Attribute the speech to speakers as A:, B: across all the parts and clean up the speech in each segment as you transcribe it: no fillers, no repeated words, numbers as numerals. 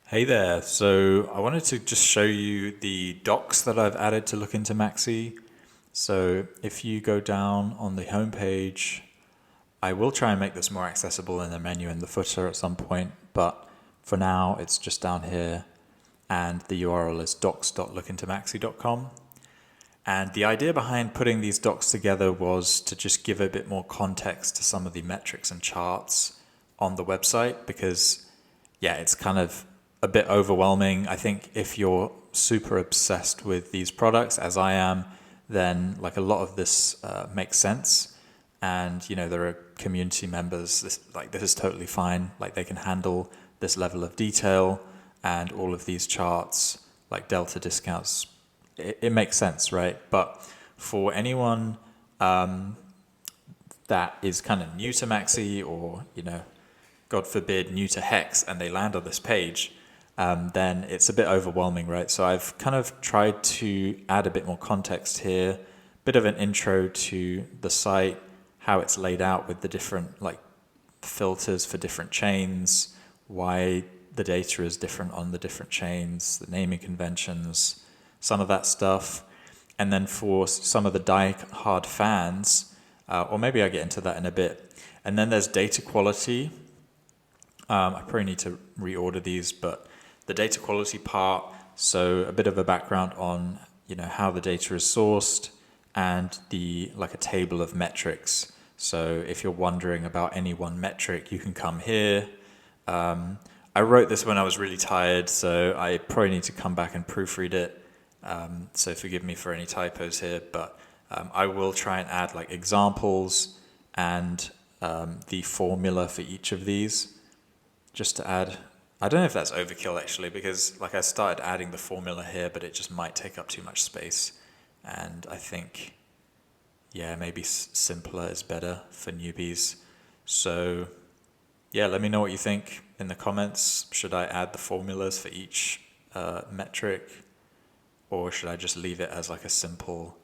A: Hey there. So I wanted to just show you the docs that I've added to LookIntoMaxi. So if you go down on the home page, I will try and make this more accessible in the menu and the footer at some point, but for now it's just down here and the URL is docs.lookintomaxi.com. And the idea behind putting these docs together was to just give a bit more context to some of the metrics and charts on the website because yeah, it's kind of a bit overwhelming. I think if you're super obsessed with these products, as I am, then like a lot of this makes sense. And there are community members. This is totally fine. Like they can handle this level of detail and all of these charts, like delta discounts. It makes sense, right? But for anyone that is kind of new to Maxi or God forbid, new to Hex and they land on this page, then it's a bit overwhelming, right? So I've kind of tried to add a bit more context here, bit of an intro to the site, how it's laid out with the different like filters for different chains, why the data is different on the different chains, the naming conventions, some of that stuff. And then for some of the die-hard fans, or maybe I'll get into that in a bit. And then there's data quality. I probably need to reorder these, but the data quality part, so a bit of a background on how the data is sourced and like a table of metrics. So if you're wondering about any one metric, you can come here. I wrote this when I was really tired, so I probably need to come back and proofread it. So forgive me for any typos here, but I will try and add like examples and the formula for each of these. Just to add, I don't know if that's overkill actually, because like I started adding the formula here, but it just might take up too much space. And I think, yeah, maybe simpler is better for newbies. So yeah, let me know what you think in the comments. Should I add the formulas for each metric, or should I just leave it as like a simple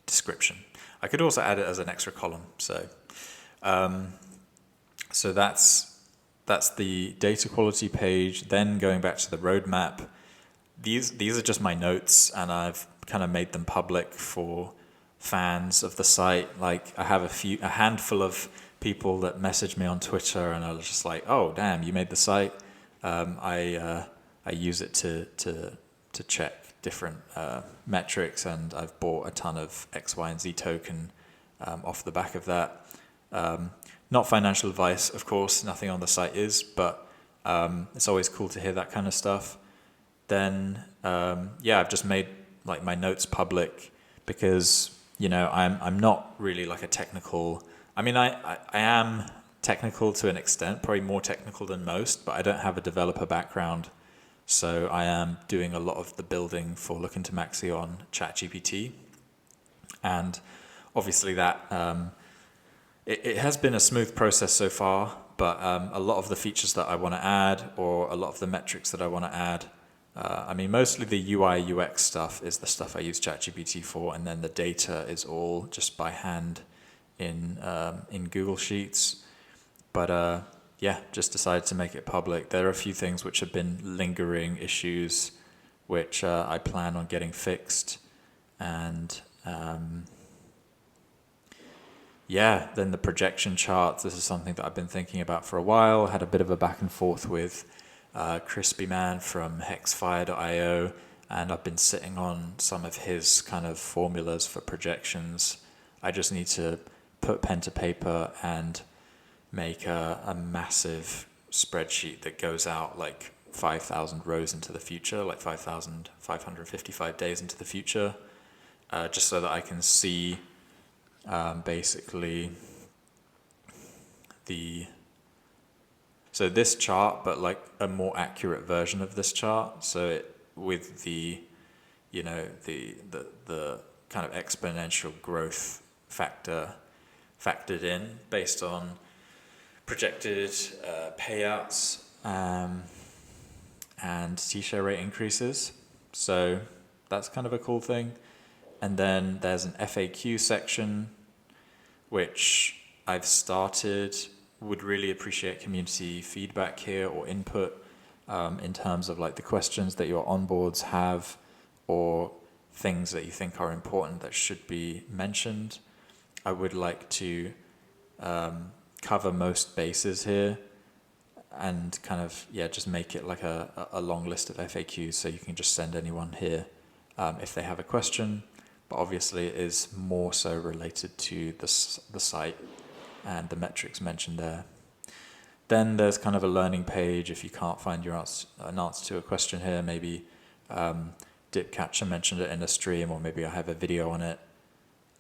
A: description? I could also add it as an extra column. So that's the data quality page. Then going back to the roadmap, these are just my notes, and I've kind of made them public for fans of the site. Like I have a handful of people that message me on Twitter, and I was just like, "Oh, damn, you made the site." I use it to check different metrics, and I've bought a ton of X, Y, and Z token off the back of that. Not financial advice, of course, nothing on the site is, but it's always cool to hear that kind of stuff. Then, yeah, I've just made like my notes public because, I'm not really like a technical, I mean, I am technical to an extent, probably more technical than most, but I don't have a developer background. So I am doing a lot of the building for LookIntoMaxi on ChatGPT. And obviously that, it has been a smooth process so far, but a lot of the features that I want to add or a lot of the metrics that I want to add, I mean, mostly the UI UX stuff is the stuff I use ChatGPT for, and then the data is all just by hand in Google Sheets. But yeah, just decided to make it public. There are a few things which have been lingering issues, which I plan on getting fixed, and yeah, then the projection charts. This is something that I've been thinking about for a while. Had a bit of a back and forth with Crispy Man from hexfire.io, and I've been sitting on some of his kind of formulas for projections. I just need to put pen to paper and make a massive spreadsheet that goes out like 5,000 rows into the future, like 5,555 days into the future, just so that I can see basically so this chart, but like a more accurate version of this chart. So it with the the kind of exponential growth factor factored in based on projected payouts and T-share rate increases. So that's kind of a cool thing. And then there's an FAQ section which I've started would really appreciate community feedback here or input in terms of like the questions that your onboards have or things that you think are important that should be mentioned. I would like to cover most bases here and kind of, yeah, just make it like a long list of FAQs so you can just send anyone here if they have a question. But obviously it is more so related to the site and the metrics mentioned there. Then there's kind of a learning page if you can't find an answer to a question here. Maybe Dipcatcher mentioned it in a stream, or maybe I have a video on it.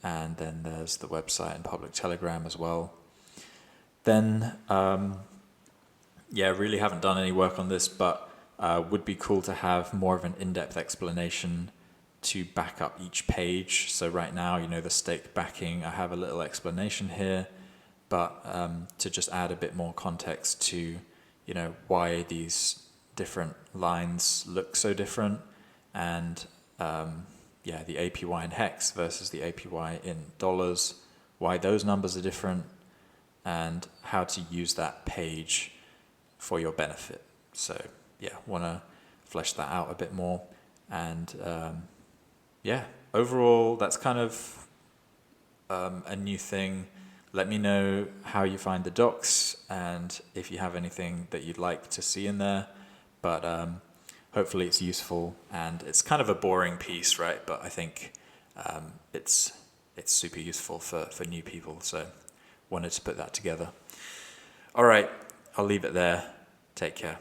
A: And then there's the website and public Telegram as well. Then, yeah, really haven't done any work on this, but would be cool to have more of an in-depth explanation to back up each page. So right now, you know, the stake backing, I have a little explanation here, but to just add a bit more context to, you know, why these different lines look so different, and yeah, the APY in hex versus the APY in dollars, why those numbers are different, and how to use that page for your benefit. So yeah, want to flesh that out a bit more. And yeah, overall, that's kind of a new thing. Let me know how you find the docs and if you have anything that you'd like to see in there. But hopefully it's useful, and it's kind of a boring piece, right? But I think it's super useful for new people. So wanted to put that together. All right, I'll leave it there. Take care.